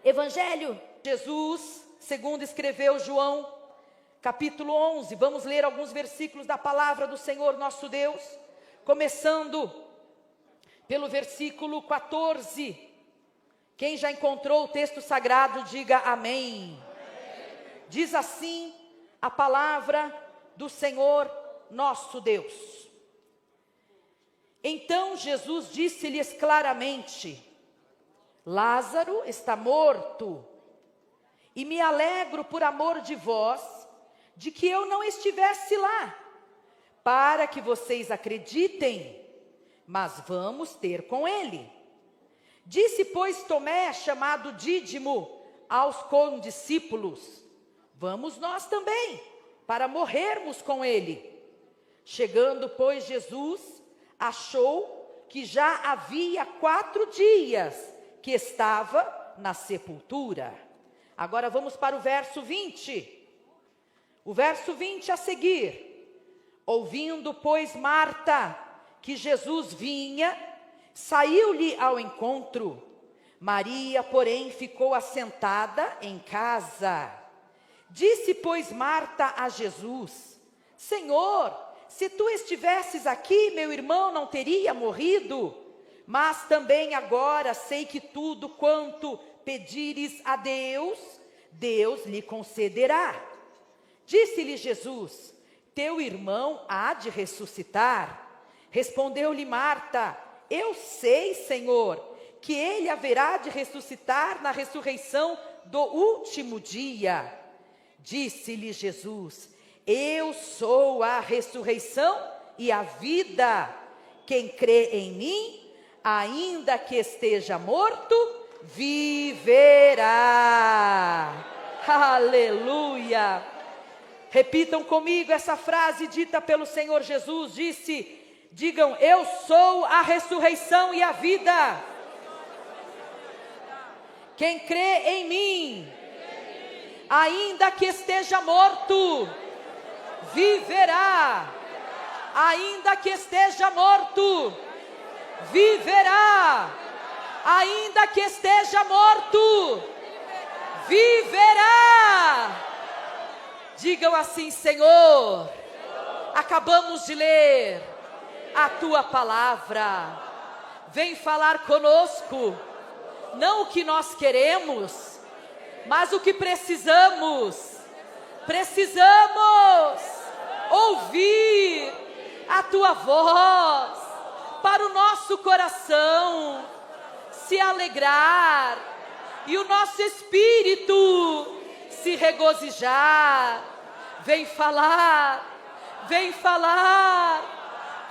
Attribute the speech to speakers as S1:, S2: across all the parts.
S1: Evangelho de Jesus, segundo escreveu João, capítulo 11. Vamos ler alguns versículos da palavra do Senhor nosso Deus, começando pelo versículo 14. Quem já encontrou o texto sagrado, diga amém. Diz assim a palavra do Senhor nosso Deus. Então Jesus disse-lhes claramente: Lázaro está morto, e me alegro por amor de vós, de que eu não estivesse lá, para que vocês acreditem, mas vamos ter com ele. Disse, pois, Tomé, chamado Dídimo, aos condiscípulos: vamos nós também, para morrermos com ele. Chegando, pois, Jesus, achou que já havia 4 dias que estava na sepultura. Agora vamos para o verso 20. O verso 20 a seguir. Ouvindo, pois, Marta que Jesus vinha, saiu-lhe ao encontro. Maria, porém, ficou assentada em casa. Disse, pois, Marta a Jesus: Senhor, se tu estivesses aqui, meu irmão não teria morrido. Mas também agora sei que tudo quanto pedires a Deus, Deus lhe concederá. Disse-lhe Jesus: teu irmão há de ressuscitar. Respondeu-lhe Marta: eu sei, Senhor, que ele haverá de ressuscitar na ressurreição do último dia. Disse-lhe Jesus: eu sou a ressurreição e a vida. Quem crê em mim, ainda que esteja morto, viverá. Aleluia! Repitam comigo essa frase dita pelo Senhor Jesus. Digam: eu sou a ressurreição e a vida. Quem crê em mim, ainda que esteja morto, viverá. Ainda que esteja morto, viverá. Ainda que esteja morto, viverá. Digam assim: Senhor, acabamos de ler a tua palavra, vem falar conosco, não o que nós queremos, mas o que precisamos. Precisamos ouvir a tua voz, para o nosso coração se alegrar e o nosso espírito se regozijar. Vem falar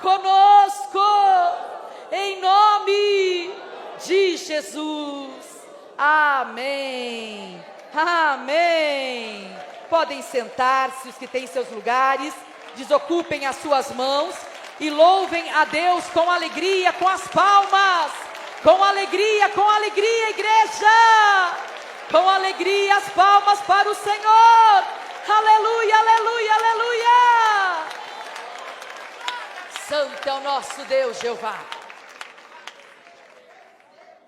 S1: conosco, em nome de Jesus. Amém. Amém. Podem sentar-se, os que têm seus lugares, desocupem as suas mãos e louvem a Deus com alegria, com as palmas, com alegria, igreja, com alegria, as palmas para o Senhor. Aleluia, aleluia, aleluia. Santo é o nosso Deus, Jeová.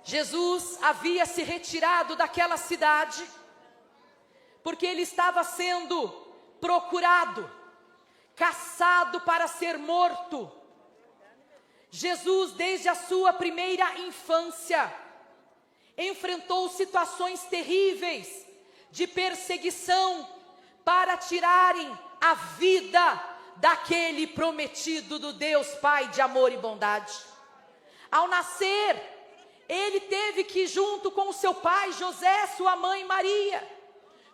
S1: Jesus havia se retirado daquela cidade, porque ele estava sendo procurado, caçado para ser morto. Jesus, desde a sua primeira infância, enfrentou situações terríveis de perseguição para tirarem a vida daquele prometido do Deus Pai de amor e bondade. Ao nascer, ele teve que, junto com o seu pai José, sua mãe Maria,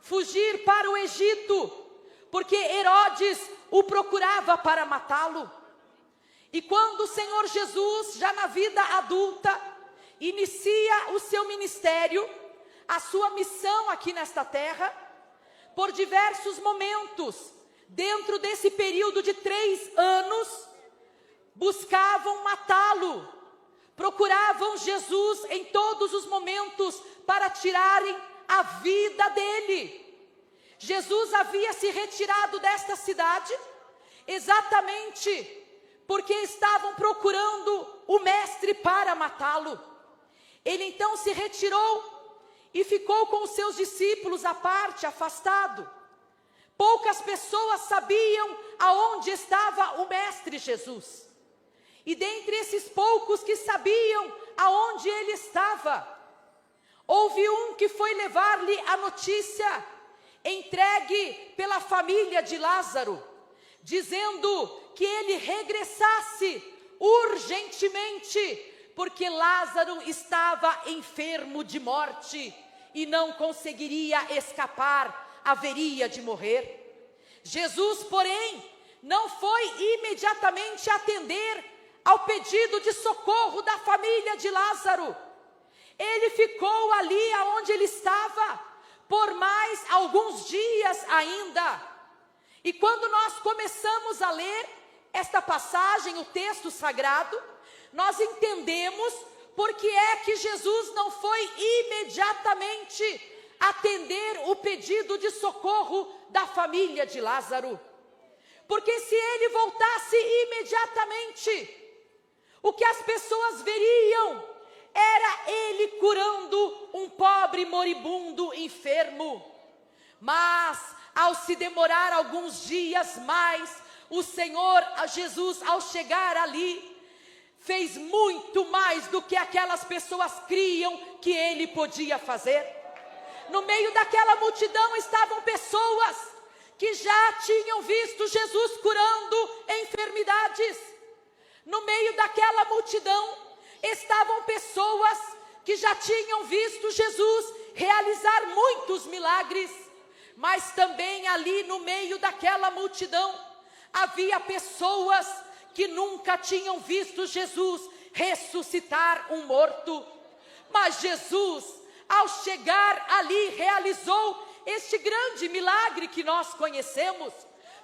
S1: fugir para o Egito, porque Herodes o procurava para matá-lo. E quando o Senhor Jesus, já na vida adulta, inicia o seu ministério, a sua missão aqui nesta terra, por diversos momentos, dentro desse período de 3 anos, buscavam matá-lo, procuravam Jesus em todos os momentos para tirarem a vida dele. Jesus havia se retirado desta cidade exatamente porque estavam procurando o mestre para matá-lo. Ele então se retirou e ficou com os seus discípulos à parte, afastado. Poucas pessoas sabiam aonde estava o Mestre Jesus. E dentre esses poucos que sabiam aonde ele estava, houve um que foi levar-lhe a notícia, entregue pela família de Lázaro, dizendo que ele regressasse urgentemente, porque Lázaro estava enfermo de morte e não conseguiria escapar, haveria de morrer. Jesus, porém, não foi imediatamente atender ao pedido de socorro da família de Lázaro. Ele ficou ali aonde ele estava por mais alguns dias ainda. E quando nós começamos a ler esta passagem, o texto sagrado, nós entendemos por que é que Jesus não foi imediatamente atender o pedido de socorro da família de Lázaro. Porque se ele voltasse imediatamente, o que as pessoas veriam era ele curando um pobre moribundo enfermo. Mas, ao se demorar alguns dias mais, o Senhor Jesus, ao chegar ali, fez muito mais do que aquelas pessoas criam que ele podia fazer. No meio daquela multidão estavam pessoas que já tinham visto Jesus curando enfermidades. No meio daquela multidão estavam pessoas que já tinham visto Jesus realizar muitos milagres. Mas também ali no meio daquela multidão havia pessoas que nunca tinham visto Jesus ressuscitar um morto. Mas Jesus, ao chegar ali, realizou este grande milagre que nós conhecemos.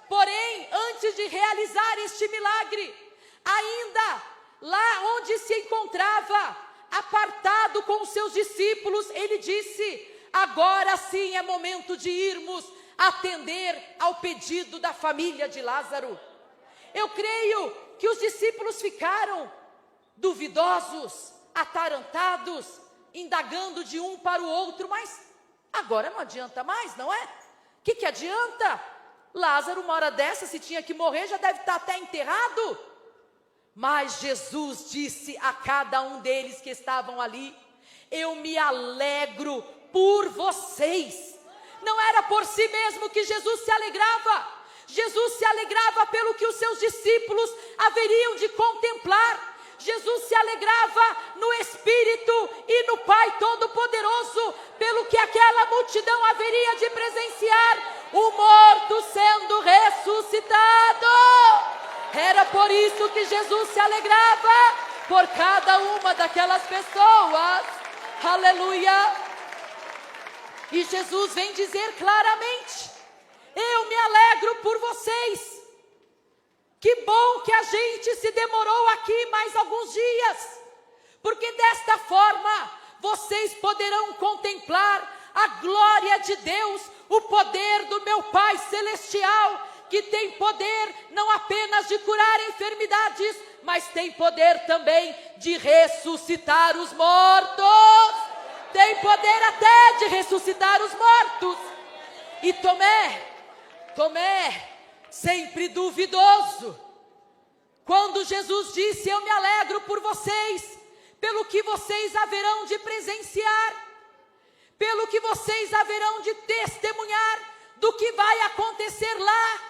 S1: Porém, antes de realizar este milagre, ainda lá onde se encontrava, apartado com os seus discípulos, ele disse: agora sim é momento de irmos atender ao pedido da família de Lázaro. Eu creio que os discípulos ficaram duvidosos, atarantados, indagando de um para o outro, mas agora não adianta mais, não é? O que adianta? Lázaro, uma hora dessa, se tinha que morrer, já deve estar até enterrado. Mas Jesus disse a cada um deles que estavam ali: eu me alegro por vocês. Não era por si mesmo que Jesus se alegrava. Jesus se alegrava pelo que os seus discípulos haveriam de contemplar. Jesus se alegrava no Espírito e no Pai Todo-Poderoso, pelo que aquela multidão haveria de presenciar, o morto sendo ressuscitado. Era por isso que Jesus se alegrava, por cada uma daquelas pessoas. Aleluia! E Jesus vem dizer claramente: eu me alegro por vocês. Que bom que a gente se demorou aqui mais alguns dias, porque desta forma vocês poderão contemplar a glória de Deus, o poder do meu Pai Celestial, que tem poder não apenas de curar enfermidades, mas tem poder também de ressuscitar os mortos. Tem poder até de ressuscitar os mortos. E Tomé, sempre duvidoso, quando Jesus disse: eu me alegro por vocês, pelo que vocês haverão de presenciar, pelo que vocês haverão de testemunhar do que vai acontecer lá,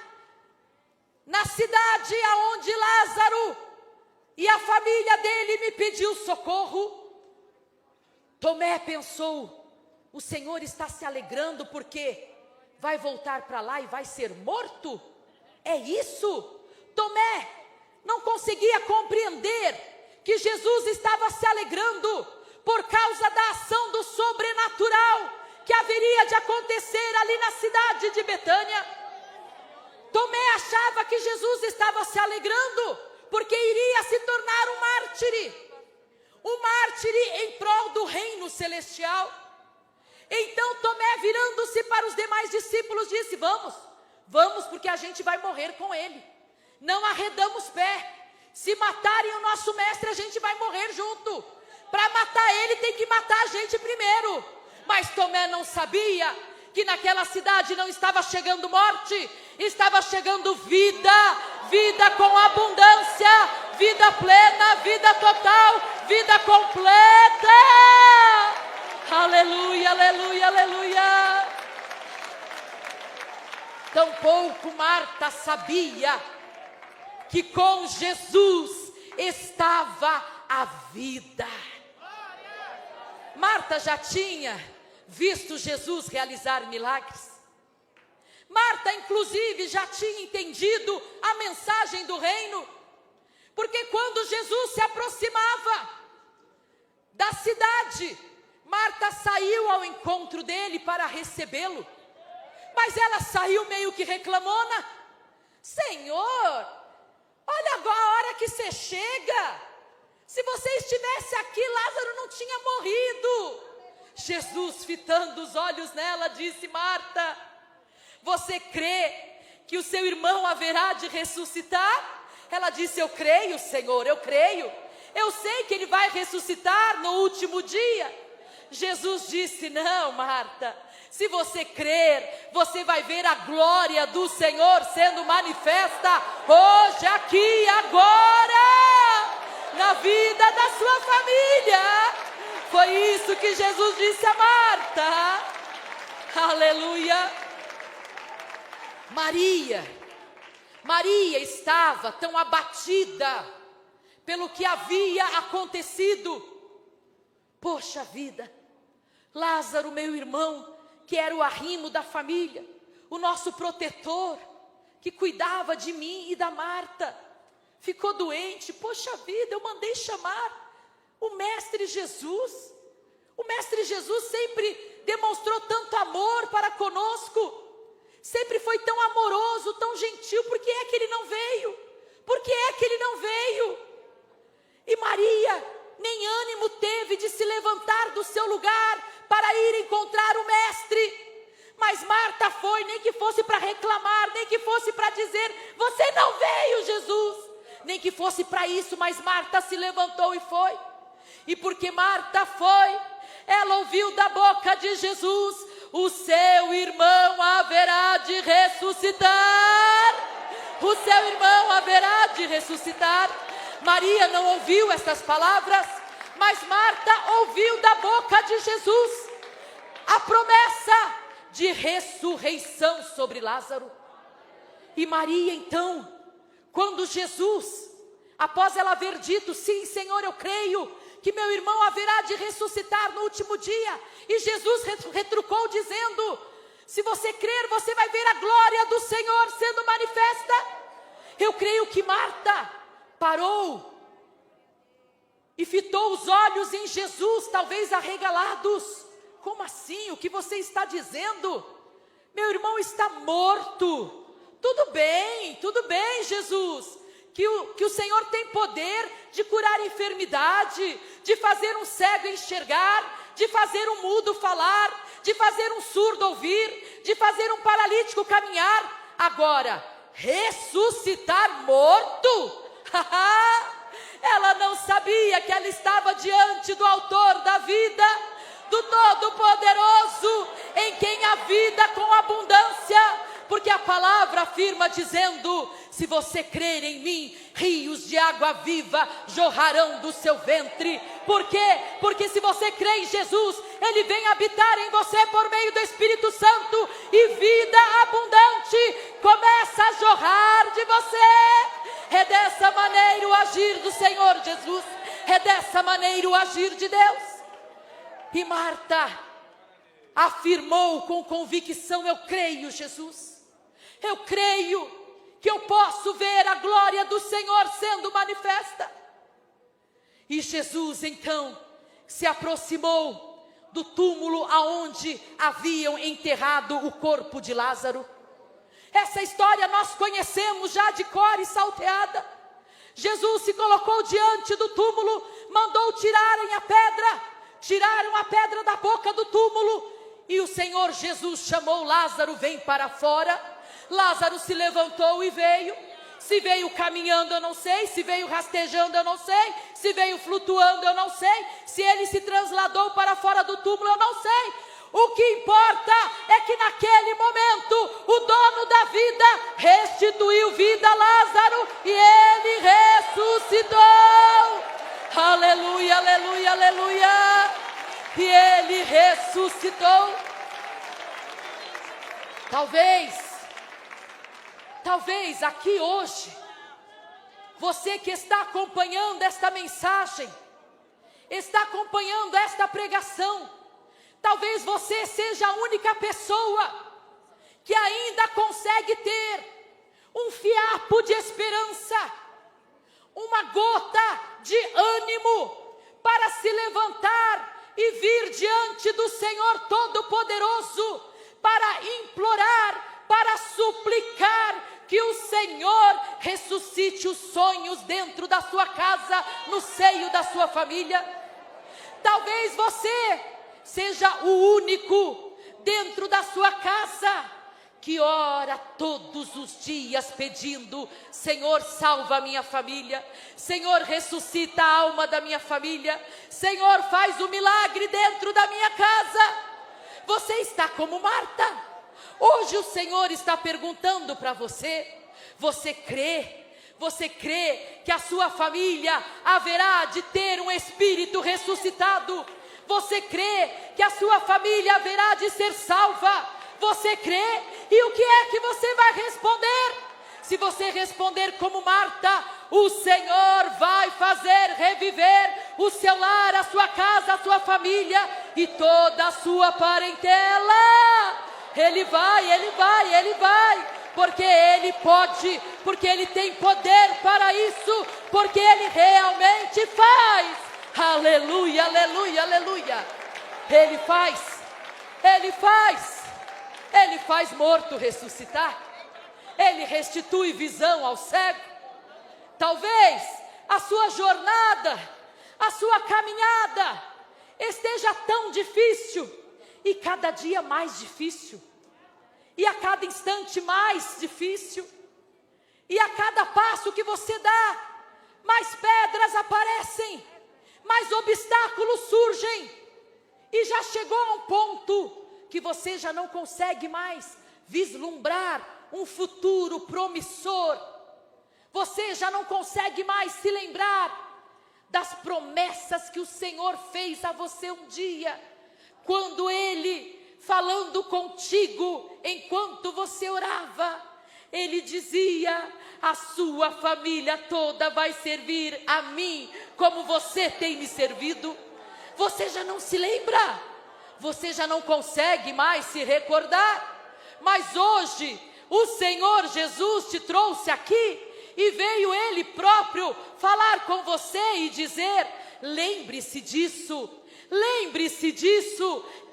S1: na cidade aonde Lázaro e a família dele me pediu socorro. Tomé pensou: o Senhor está se alegrando porque vai voltar para lá e vai ser morto? É isso? Tomé não conseguia compreender que Jesus estava se alegrando por causa da ação do sobrenatural que haveria de acontecer ali na cidade de Betânia. Tomé achava que Jesus estava se alegrando porque iria se tornar um mártire em prol do reino celestial. Então Tomé, virando-se para os demais discípulos, disse: vamos, porque a gente vai morrer com ele. Não arredamos pé. Se matarem o nosso mestre, a gente vai morrer junto. Para matar ele, tem que matar a gente primeiro. Mas Mas Tomé não sabia que naquela cidade não estava chegando morte, estava chegando vida, vida com abundância, vida plena, vida total, vida completa. Aleluia, aleluia, aleluia. Tampouco Marta sabia que com Jesus estava a vida. Marta já tinha visto Jesus realizar milagres. Marta, inclusive, já tinha entendido a mensagem do reino, porque quando Jesus se aproximava da cidade, Marta saiu ao encontro dele para recebê-lo, mas ela saiu meio que reclamona: Senhor, olha agora a hora que você chega, se você estivesse aqui, Lázaro não tinha morrido. Jesus, fitando os olhos nela, disse: Marta, você crê que o seu irmão haverá de ressuscitar? Ela disse: eu creio, Senhor, eu creio. Eu sei que ele vai ressuscitar no último dia. Jesus disse: não, Marta, se você crer, você vai ver a glória do Senhor sendo manifesta hoje, aqui, agora, na vida da sua família. Foi isso que Jesus disse a Marta. Aleluia. Maria estava tão abatida pelo que havia acontecido. Poxa vida, Lázaro, meu irmão, que era o arrimo da família, o nosso protetor, que cuidava de mim e da Marta, ficou doente. Poxa vida, eu mandei chamar o Mestre Jesus. O Mestre Jesus sempre demonstrou tanto amor para conosco, sempre foi tão amoroso, tão gentil. Por que é que ele não veio? Por que é que ele não veio? E Maria nem ânimo teve de se levantar do seu lugar para ir encontrar o Mestre. Mas Marta foi, nem que fosse para reclamar, nem que fosse para dizer: você não veio, Jesus. Nem que fosse para isso, mas Marta se levantou e foi. E porque Marta foi, ela ouviu da boca de Jesus: o seu irmão haverá de ressuscitar. O seu irmão haverá de ressuscitar. Maria não ouviu estas palavras, mas Marta ouviu da boca de Jesus a promessa de ressurreição sobre Lázaro. E Maria então, quando Jesus, após ela haver dito: sim, Senhor, eu creio que meu irmão haverá de ressuscitar no último dia, e Jesus retrucou dizendo: se você crer, você vai ver a glória do Senhor sendo manifesta. Eu creio que Marta parou e fitou os olhos em Jesus, talvez arregalados. Como assim? O que você está dizendo? Meu irmão está morto. Tudo bem, Jesus, que o Senhor tem poder de curar enfermidade, de fazer um cego enxergar, de fazer um mudo falar, de fazer um surdo ouvir, de fazer um paralítico caminhar. Agora, ressuscitar morto? Ela não sabia que ela estava diante do autor da vida, do Todo-Poderoso, em quem há vida com abundância. Porque a palavra afirma dizendo: se você crer em mim, rios de água viva jorrarão do seu ventre. Por quê? Porque se você crê em Jesus, Ele vem habitar em você por meio do Espírito Santo, e vida abundante começa a jorrar de você. É dessa maneira o agir do Senhor Jesus, é dessa maneira o agir de Deus. E Marta afirmou com convicção: eu creio, Jesus, eu creio que eu posso ver a glória do Senhor sendo manifesta. E Jesus então se aproximou do túmulo aonde haviam enterrado o corpo de Lázaro. Essa história nós conhecemos já de cor e salteada. Jesus se colocou diante do túmulo, mandou tirarem a pedra, tiraram a pedra da boca do túmulo, e o Senhor Jesus chamou Lázaro: vem para fora. Lázaro se levantou e veio. Se veio caminhando eu não sei, se veio rastejando eu não sei, se veio flutuando eu não sei, se ele se trasladou para fora do túmulo eu não sei. O O que importa é que naquele momento o dono da vida restituiu vida a Lázaro e ele ressuscitou. Aleluia, aleluia, aleluia. E ele ressuscitou. Talvez aqui hoje, você que está acompanhando esta mensagem, está acompanhando esta pregação, talvez você seja a única pessoa que ainda consegue ter um fiapo de esperança, uma gota de ânimo para se levantar e vir diante do Senhor Todo-Poderoso para implorar, para suplicar que o Senhor ressuscite os sonhos dentro da sua casa, no seio da sua família. Talvez você seja o único dentro da sua casa que ora todos os dias pedindo: Senhor, salva a minha família, Senhor, ressuscita a alma da minha família, Senhor, faz o milagre dentro da minha casa. Você está como Marta. Hoje o Senhor está perguntando para você: você crê? Você crê que a sua família haverá de ter um espírito ressuscitado? Você crê que a sua família haverá de ser salva? Você crê? E o que é que você vai responder? Se você responder como Marta, o Senhor vai fazer reviver o seu lar, a sua casa, a sua família e toda a sua parentela. Ele vai, porque Ele pode, porque Ele tem poder para isso, porque Ele realmente faz. Aleluia, aleluia, aleluia. Ele faz morto ressuscitar. Ele restitui visão ao cego. Talvez a sua jornada, a sua caminhada esteja tão difícil, e cada dia mais difícil, e a cada instante mais difícil, e a cada passo que você dá, mais pedras aparecem, mais obstáculos surgem, e já chegou a um ponto que você já não consegue mais vislumbrar um futuro promissor. Você já não consegue mais se lembrar das promessas que o Senhor fez a você um dia, quando Ele, falando contigo, enquanto você orava, Ele dizia: a sua família toda vai servir a mim, como você tem me servido. Você já não se lembra, você já não consegue mais se recordar, mas hoje o Senhor Jesus te trouxe aqui, e veio Ele próprio falar com você e dizer: lembre-se disso,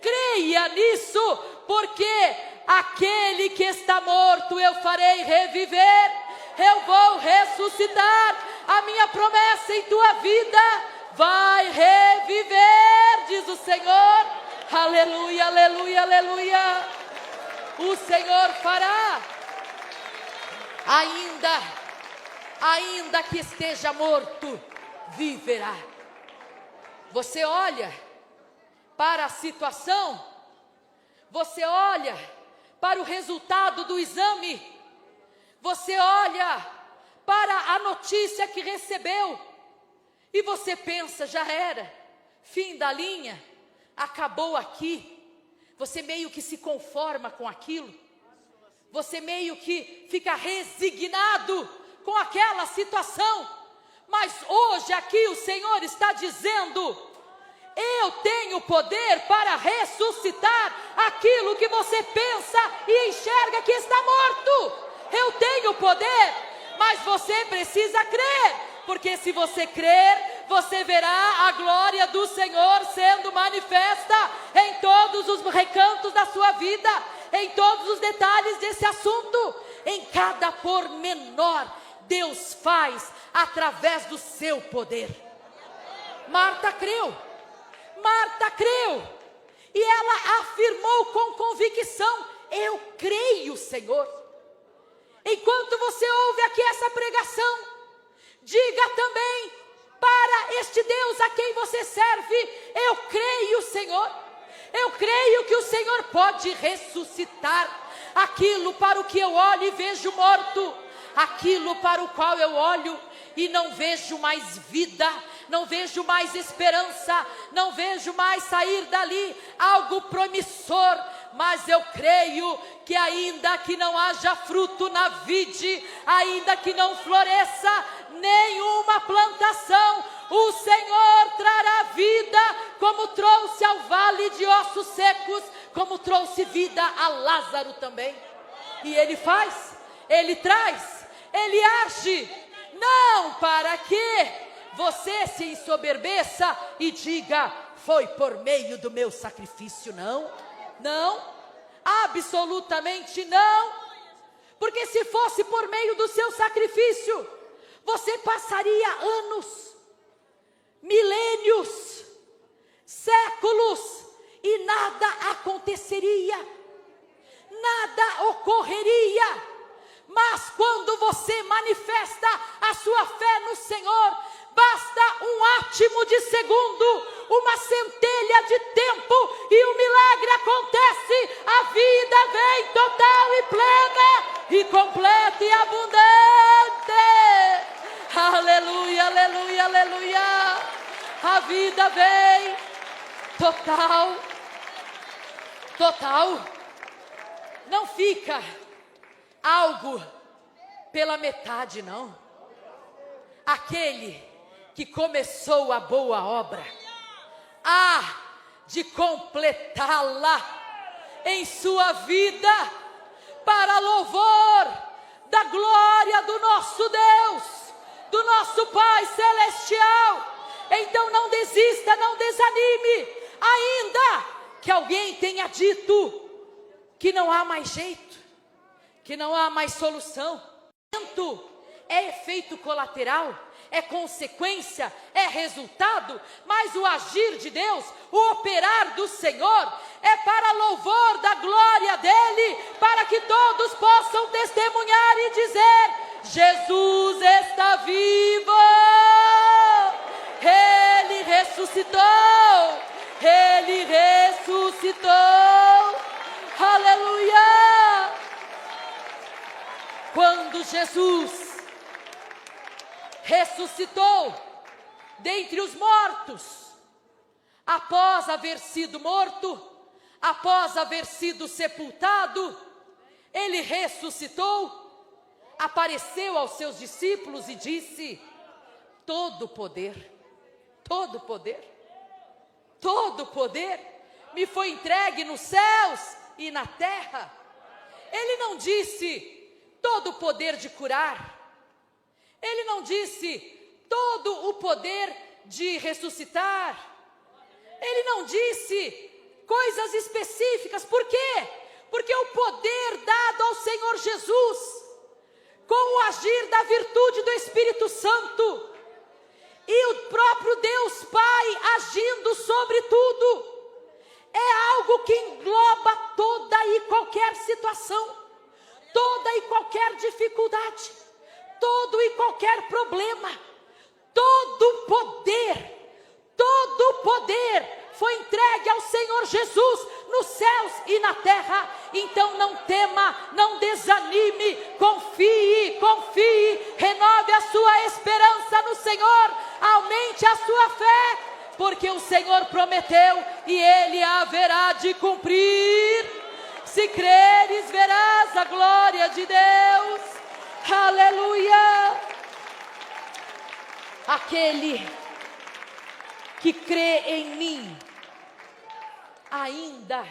S1: creia nisso, porque aquele que está morto eu farei reviver, eu vou ressuscitar, a minha promessa em tua vida vai reviver, diz o Senhor. Aleluia, aleluia, aleluia. O Senhor fará, ainda que esteja morto, viverá. Você olha para a situação, você olha para o resultado do exame, você olha para a notícia que recebeu, e você pensa: já era, fim da linha, acabou aqui. Você meio que se conforma com aquilo, você meio que fica resignado com aquela situação. Mas hoje aqui o Senhor está dizendo: eu tenho poder para ressuscitar aquilo que você pensa e enxerga que está morto. Eu tenho poder, mas você precisa crer, porque se você crer, você verá a glória do Senhor sendo manifesta em todos os recantos da sua vida, em todos os detalhes desse assunto, em cada pormenor. Deus faz através do seu poder. Marta creu, e ela afirmou com convicção: eu creio, Senhor. Enquanto você ouve aqui essa pregação, diga também para este Deus a quem você serve: eu creio, Senhor. Eu creio que o Senhor pode ressuscitar aquilo para o que eu olho e vejo morto, aquilo para o qual eu olho e não vejo mais vida, não vejo mais esperança, não vejo mais sair dali algo promissor. Mas eu creio que ainda que não haja fruto na vide, ainda que não floresça nenhuma plantação, o Senhor trará vida, como trouxe ao vale de ossos secos, como trouxe vida a Lázaro também. E Ele faz, Ele traz, Ele age, não para que você se ensoberbeça e diga, foi por meio do meu sacrifício, não, não, absolutamente não, porque se fosse por meio do seu sacrifício, você passaria anos, milênios, séculos, e nada aconteceria, nada ocorreria. Mas quando você manifesta a sua fé no Senhor, basta um átimo de segundo, uma centelha de tempo, e o milagre acontece, a vida vem total e plena, e completa e abundante. Aleluia, aleluia, aleluia. A vida vem total, total. Não fica algo pela metade, não. Aquele que começou a boa obra há de completá-la em sua vida, para louvor da glória do nosso Deus, do nosso Pai Celestial. Então não desista, não desanime, ainda que alguém tenha dito que não há mais jeito, que não há mais solução. É efeito colateral, é consequência, é resultado, mas o agir de Deus, o operar do Senhor, é para louvor da glória dEle, para que todos possam testemunhar e dizer, Jesus está vivo, Ele ressuscitou, Ele ressuscitou, aleluia. Quando Jesus ressuscitou dentre os mortos, após haver sido morto, após haver sido sepultado, Ele ressuscitou, apareceu aos seus discípulos e disse, todo poder me foi entregue nos céus e na terra. Ele não disse todo o poder de curar, Ele não disse todo o poder de ressuscitar, Ele não disse coisas específicas. Por quê? Porque o poder dado ao Senhor Jesus, com o agir da virtude do Espírito Santo, e o próprio Deus Pai agindo sobre tudo, é algo que engloba toda e qualquer situação, toda e qualquer dificuldade, todo e qualquer problema. Todo poder foi entregue ao Senhor Jesus nos céus e na terra. Então não tema, não desanime, confie, renove a sua esperança no Senhor, aumente a sua fé, porque o Senhor prometeu e Ele haverá de cumprir. Se creres, verás a glória de Deus. Aleluia. Aquele que crê em mim, ainda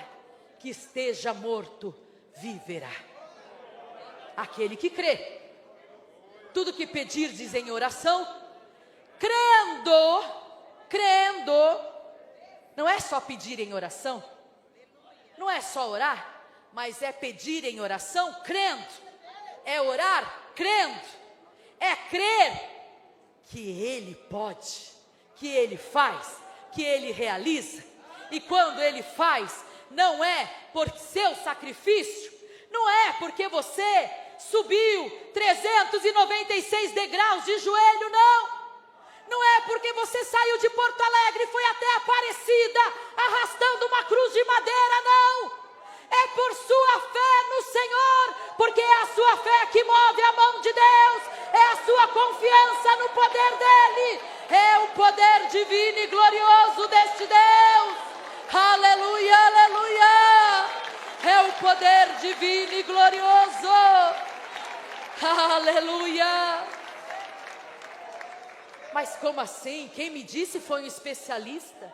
S1: que esteja morto, viverá. Aquele que crê. Tudo que pedirdes em oração, crendo, não é só pedir em oração, não é só orar, mas é pedir em oração crendo, é orar crendo, é crer que Ele pode, que Ele faz, que Ele realiza. E quando Ele faz, não é por seu sacrifício, não é porque você subiu 396 degraus de joelho, não. Não é porque você saiu de Porto Alegre e foi até Aparecida arrastando uma cruz de madeira, não. É por sua fé no Senhor, porque é a sua fé que move a mão de Deus, é a sua confiança no poder dEle, é o poder divino e glorioso deste Deus. Aleluia, aleluia, é o poder divino e glorioso. Aleluia. Mas como assim? Quem me disse foi um especialista?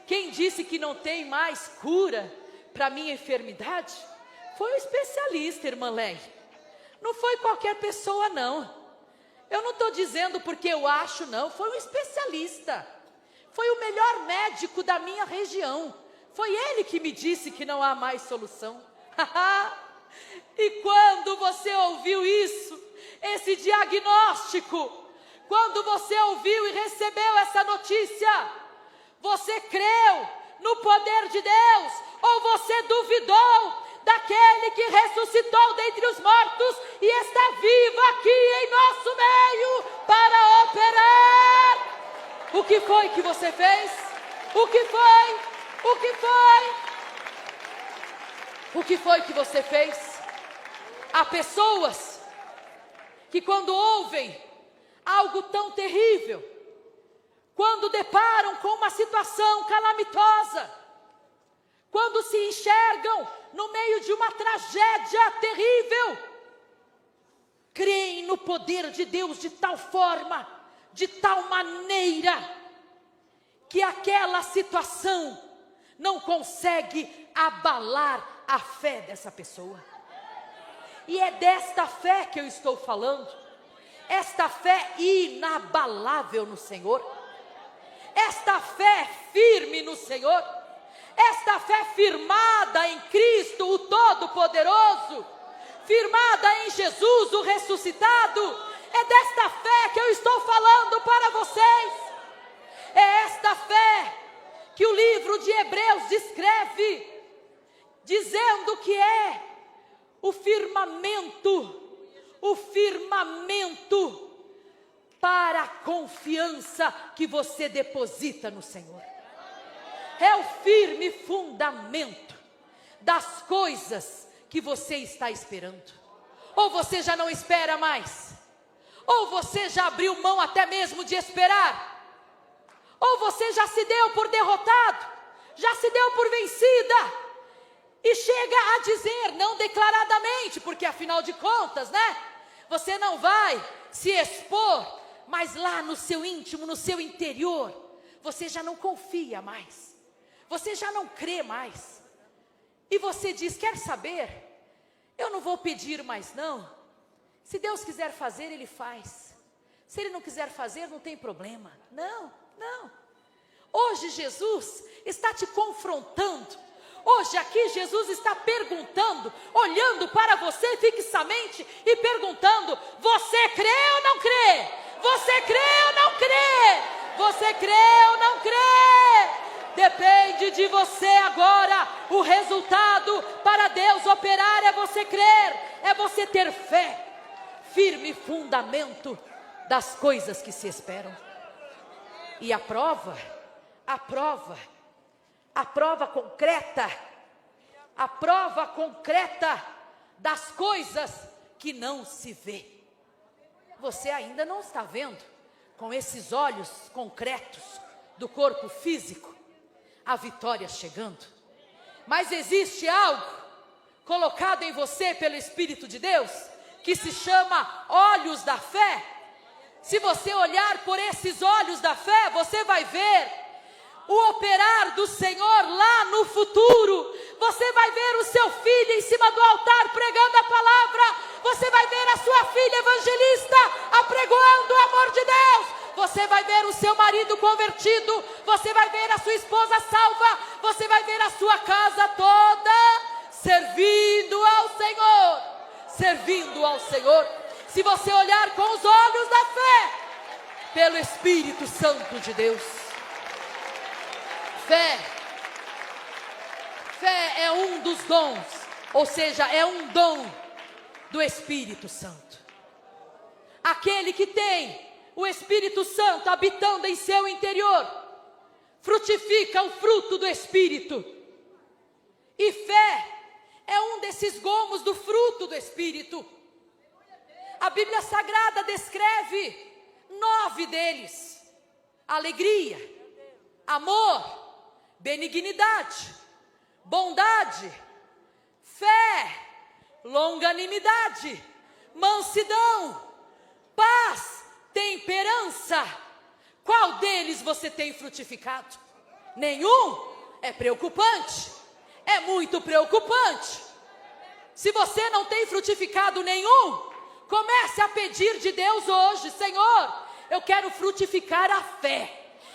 S1: Quem disse que não tem mais cura para minha enfermidade? Foi um especialista, irmã Leia. Não foi qualquer pessoa, não. Eu não estou dizendo porque eu acho, não. Foi um especialista. Foi o melhor médico da minha região. Foi ele que me disse que não há mais solução. E quando você ouviu isso, esse diagnóstico, quando você ouviu e recebeu essa notícia, você creu no poder de Deus ou você duvidou daquele que ressuscitou dentre os mortos e está vivo aqui em nosso meio para operar? O que foi que você fez? O que foi? O que foi? O que foi que você fez? Há pessoas que quando ouvem algo tão terrível, quando deparam com uma situação calamitosa, quando se enxergam no meio de uma tragédia terrível, creem no poder de Deus de tal forma, de tal maneira, que aquela situação não consegue abalar a fé dessa pessoa. E é desta fé que eu estou falando, esta fé inabalável no Senhor, esta fé firme no Senhor, esta fé firmada em Cristo, o Todo-Poderoso, firmada em Jesus, o ressuscitado. É desta fé que eu estou falando para vocês. É esta fé que o livro de Hebreus descreve, dizendo que é o firmamento para a confiança que você deposita no Senhor. É o firme fundamento das coisas que você está esperando. Ou você já não espera mais, ou você já abriu mão até mesmo de esperar, ou você já se deu por derrotado, já se deu por vencida, e chega a dizer, não declaradamente, porque afinal de contas, né? Você não vai se expor, mas lá no seu íntimo, no seu interior, você já não confia mais, você já não crê mais. E você diz, quer saber? Eu não vou pedir mais não. Se Deus quiser fazer, Ele faz. Se Ele não quiser fazer, não tem problema. Não, não. Hoje Jesus está te confrontando. Hoje aqui Jesus está perguntando, olhando para você fixamente e perguntando, você crê ou não crê? Você crê ou não crê? Você crê ou não crê? Depende de você agora. O resultado para Deus operar é você crer, é você ter fé, firme fundamento das coisas que se esperam. E a prova concreta das coisas que não se vê. Você ainda não está vendo com esses olhos concretos do corpo físico a vitória chegando, mas existe algo colocado em você pelo Espírito de Deus que se chama olhos da fé. Se você olhar por esses olhos da fé, você vai ver o operar do Senhor lá no futuro. Você vai ver o seu filho em cima do altar pregando a palavra. Você vai ver a sua filha evangelista apregoando o amor de Deus. Você vai ver o seu marido convertido. Você vai ver a sua esposa salva. Você vai ver a sua casa toda servindo ao Senhor. Servindo ao Senhor. Se você olhar com os olhos da fé, pelo Espírito Santo de Deus. Fé é um dos dons, ou seja, é um dom do Espírito Santo. Aquele que tem o Espírito Santo habitando em seu interior, frutifica o fruto do Espírito. E fé é um desses gomos do fruto do Espírito. A Bíblia Sagrada descreve 9 deles: alegria, amor, benignidade, bondade, fé, longanimidade, mansidão, paz, temperança. Qual deles você tem frutificado? Nenhum? É preocupante, é muito preocupante. Se você não tem frutificado nenhum, comece a pedir de Deus hoje: Senhor, eu quero frutificar a fé,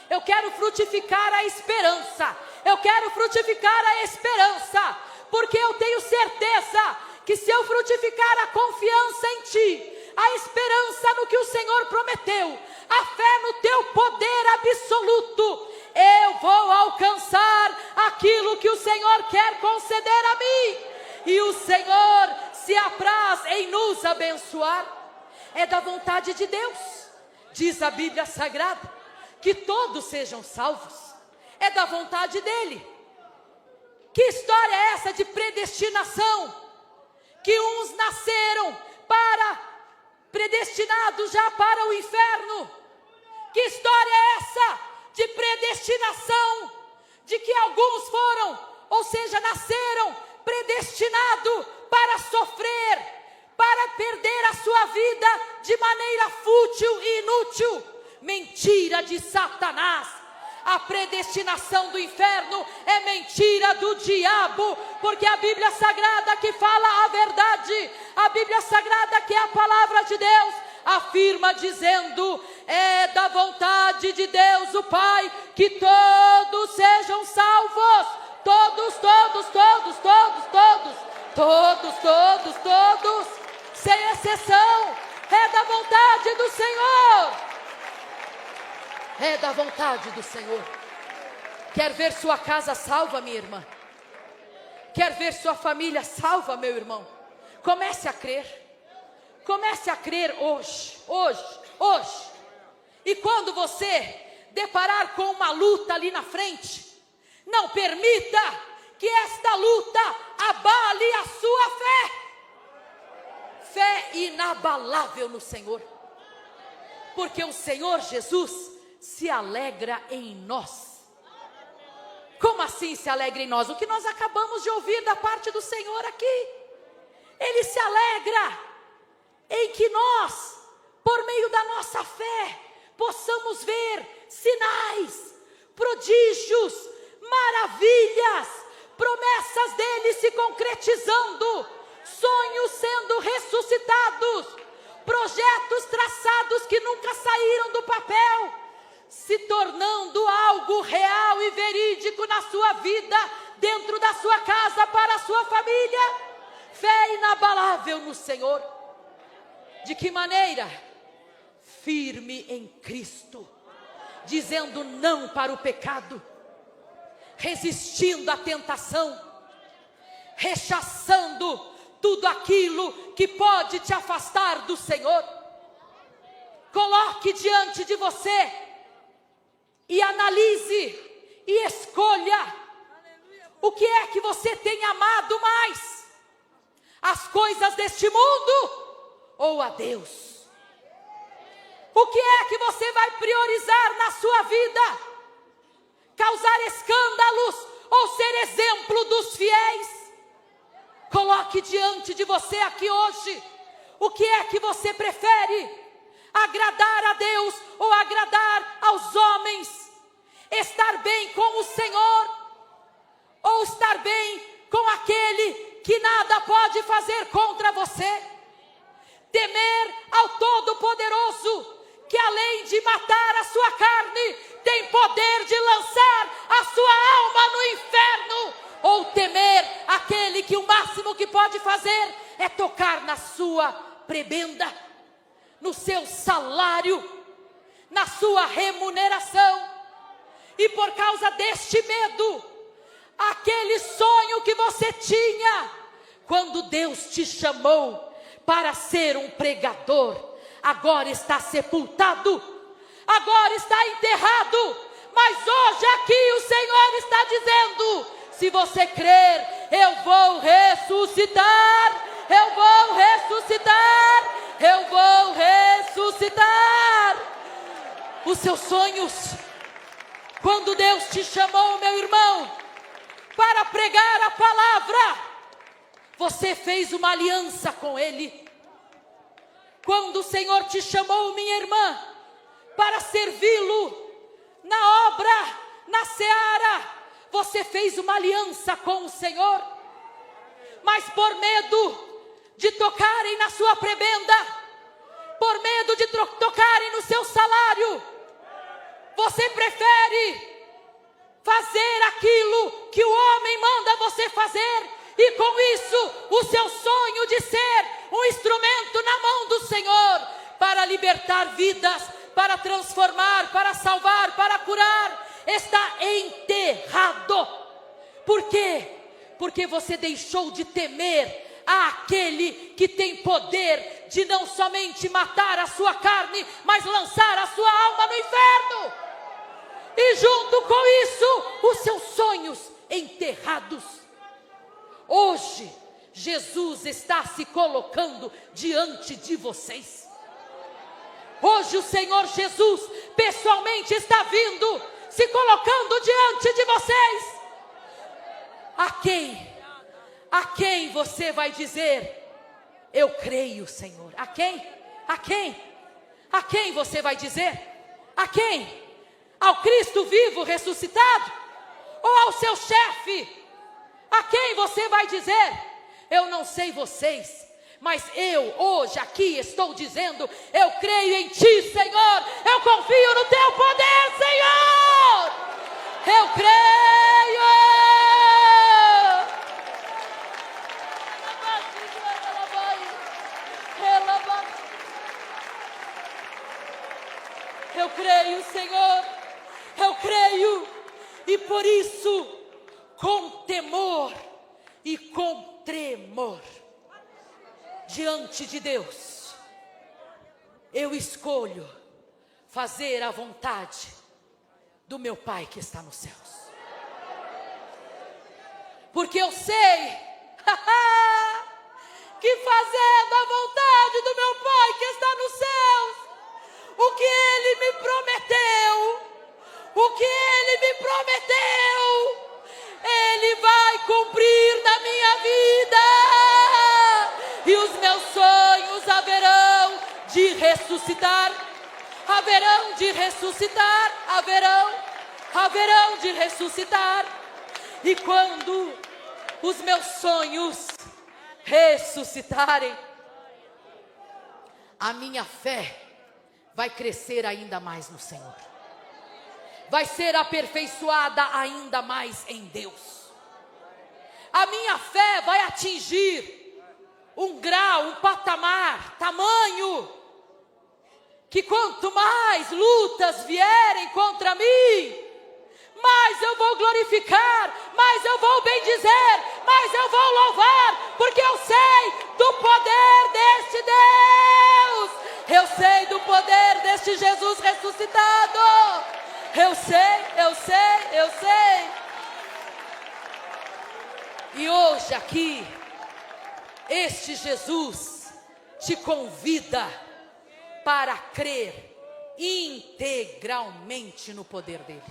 S1: eu quero frutificar a esperança, eu quero frutificar a esperança, porque eu tenho certeza que se eu frutificar a confiança em Ti, a esperança no que o Senhor prometeu, a fé no Teu poder absoluto, eu vou alcançar aquilo que o Senhor quer conceder a mim. E o Senhor se apraz em nos abençoar. É da vontade de Deus, diz a Bíblia Sagrada, que todos sejam salvos. É da vontade dEle. Que história é essa de predestinação? Que uns nasceram predestinados já para o inferno. Que história é essa de predestinação? De que alguns foram, ou seja, nasceram predestinados para sofrer, para perder a sua vida de maneira fútil e inútil. Mentira de Satanás. A predestinação do inferno é mentira do diabo, porque a Bíblia Sagrada que fala a verdade, a Bíblia Sagrada que é a palavra de Deus, afirma dizendo: é da vontade de Deus o Pai que todos sejam salvos. Todos, todos, todos, todos, todos, todos, todos, todos, sem exceção. É da vontade do Senhor. É da vontade do Senhor. Quer ver sua casa salva, minha irmã? Quer ver sua família salva, meu irmão? Comece a crer. Comece a crer hoje, hoje, hoje. E quando você deparar com uma luta ali na frente, não permita que esta luta abale a sua fé. Fé inabalável no Senhor. Porque o Senhor Jesus se alegra em nós. Como assim se alegra em nós? O que nós acabamos de ouvir da parte do Senhor aqui. Ele se alegra em que nós, por meio da nossa fé, possamos ver sinais, prodígios, maravilhas, promessas dele se concretizando, sonhos sendo ressuscitados, projetos traçados que nunca saíram do papel, se tornando algo real e verídico na sua vida, dentro da sua casa, para a sua família. Fé inabalável no Senhor. De que maneira? Firme em Cristo, dizendo não para o pecado, resistindo à tentação, rechaçando tudo aquilo que pode te afastar do Senhor. Coloque diante de você e analise e escolha o que é que você tem amado mais: as coisas deste mundo ou a Deus? O que é que você vai priorizar na sua vida? Causar escândalos ou ser exemplo dos fiéis? Coloque diante de você aqui hoje o que é que você prefere: agradar a Deus ou agradar aos homens? Estar bem com o Senhor ou estar bem com aquele que nada pode fazer contra você? Temer ao Todo-Poderoso, que além de matar a sua carne, tem poder de lançar a sua alma no inferno? Ou temer aquele que o máximo que pode fazer é tocar na sua prebenda, no seu salário, na sua remuneração? E por causa deste medo, aquele sonho que você tinha, quando Deus te chamou para ser um pregador, agora está sepultado, agora está enterrado, mas hoje aqui o Senhor está dizendo: se você crer, eu vou ressuscitar, eu vou ressuscitar, eu vou ressuscitar. Os seus sonhos, quando Deus te chamou, meu irmão, para pregar a palavra, você fez uma aliança com Ele. Quando o Senhor te chamou, minha irmã, para servi-lo na obra, na seara, você fez uma aliança com o Senhor. Mas por medo de tocarem na sua prebenda, por medo de tocarem no seu salário, você prefere fazer aquilo que o homem manda você fazer, e com isso o seu sonho de ser um instrumento na mão do Senhor para libertar vidas, para transformar, para salvar, para curar, está enterrado. Por quê? Porque você deixou de temer àquele que tem poder de não somente matar a sua carne, mas lançar a sua alma no inferno. E junto com isso, os seus sonhos enterrados. Hoje, Jesus está se colocando diante de vocês. Hoje o Senhor Jesus pessoalmente está vindo, se colocando diante de vocês. A quem você vai dizer: eu creio, Senhor? A quem? A quem? A quem você vai dizer? A quem? Ao Cristo vivo ressuscitado? Ou ao seu chefe? A quem você vai dizer? Eu não sei vocês, mas eu hoje aqui estou dizendo: eu creio em Ti, Senhor. Eu confio no Teu poder, Senhor. Eu creio. Eu creio, Senhor. Eu creio. E por isso, com temor e com tremor, diante de Deus, eu escolho fazer a vontade do meu Pai que está nos céus. Porque eu sei que fazendo a vontade do meu Pai que está nos céus, o que Ele me prometeu, Ele vai cumprir na minha vida. E os meus sonhos haverão de ressuscitar, haverão de ressuscitar. E quando os meus sonhos ressuscitarem, a minha fé vai crescer ainda mais no Senhor, vai ser aperfeiçoada ainda mais em Deus. A minha fé vai atingir um grau, um patamar, tamanho, que quanto mais lutas vierem contra mim, mais eu vou glorificar, mais eu vou bendizer, mais eu vou louvar, porque eu sei do poder deste Deus, eu sei do poder deste Jesus ressuscitado, eu sei. E hoje aqui, este Jesus te convida para crer integralmente no poder dele.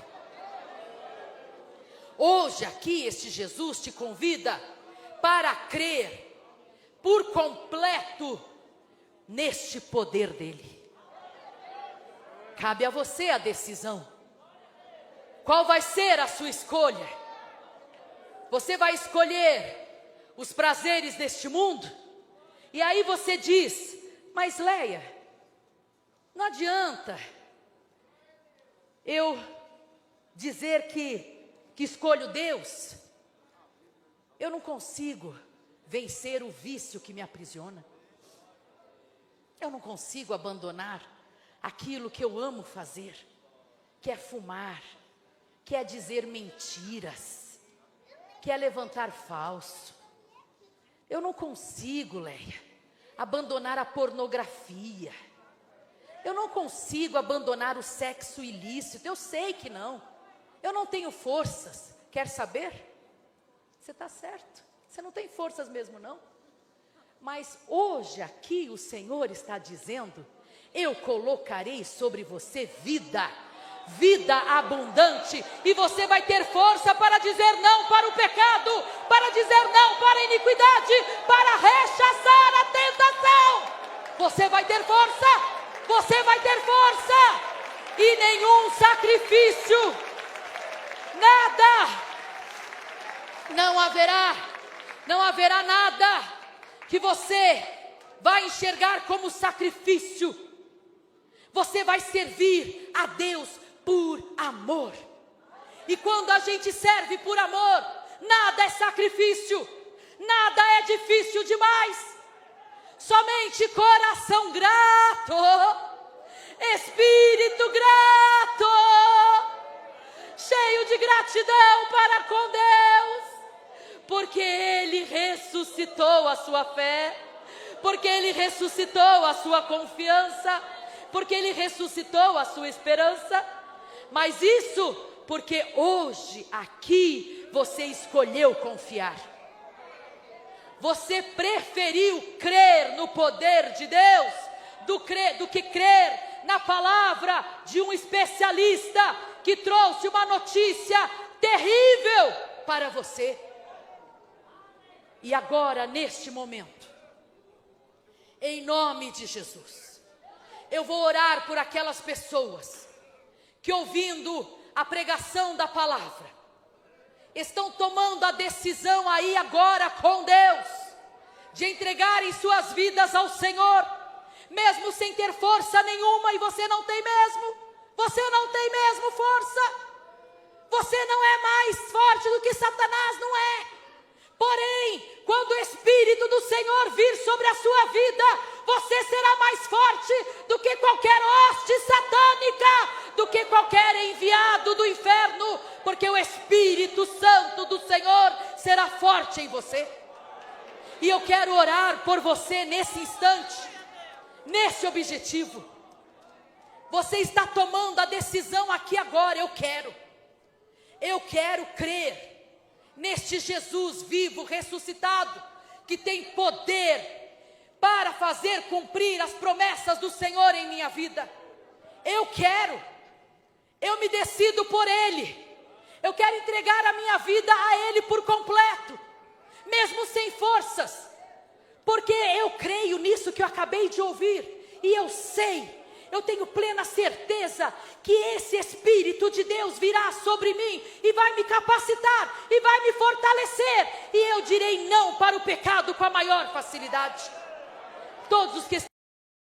S1: Hoje aqui, este Jesus te convida para crer por completo neste poder dele. Cabe a você a decisão. Qual vai ser a sua escolha? Você vai escolher os prazeres deste mundo? E aí você diz: mas Leia, não adianta eu dizer que escolho Deus. Eu não consigo vencer o vício que me aprisiona. Eu não consigo abandonar aquilo que eu amo fazer, que é fumar, que é dizer mentiras, que é levantar falso. Eu não consigo, Leia, abandonar a pornografia. Eu não consigo abandonar o sexo ilícito, eu sei que não. Eu não tenho forças. Quer saber? Você está certo. Você não tem forças mesmo, não. Mas hoje aqui o Senhor está dizendo: eu colocarei sobre você vida, vida abundante, e você vai ter força para dizer não para o pecado, para dizer não para a iniquidade, para rechaçar a tentação. Você vai ter força, você vai ter força, e nenhum sacrifício, nada, não haverá nada que você vai enxergar como sacrifício. Você vai servir a Deus por amor. E quando a gente serve por amor, nada é sacrifício, nada é difícil demais. Somente coração grato, espírito grato, cheio de gratidão para com Deus, porque Ele ressuscitou a sua fé, porque Ele ressuscitou a sua confiança, porque Ele ressuscitou a sua esperança. Mas isso porque hoje aqui você escolheu confiar. Você preferiu crer no poder de Deus do que crer na palavra de um especialista que trouxe uma notícia terrível para você. E agora, neste momento, em nome de Jesus, eu vou orar por aquelas pessoas que, ouvindo a pregação da palavra, estão tomando a decisão aí agora com Deus, de entregarem suas vidas ao Senhor, mesmo sem ter força nenhuma. E você não tem mesmo força, você não é mais forte do que Satanás, não é. Porém, quando o Espírito do Senhor vir sobre a sua vida, você será mais forte do que qualquer hoste satânica, do que qualquer enviado do inferno, porque o Espírito Santo do Senhor será forte em você. E eu quero orar por você nesse instante, nesse objetivo. Você está tomando a decisão aqui agora. Eu quero crer neste Jesus vivo, ressuscitado, que tem poder para fazer cumprir as promessas do Senhor em minha vida. Eu me decido por Ele. Eu quero entregar a minha vida a Ele por completo, mesmo sem forças, porque eu creio nisso que eu acabei de ouvir, e eu tenho plena certeza que esse Espírito de Deus virá sobre mim e vai me capacitar e vai me fortalecer, e eu direi não para o pecado com a maior facilidade. Todos os que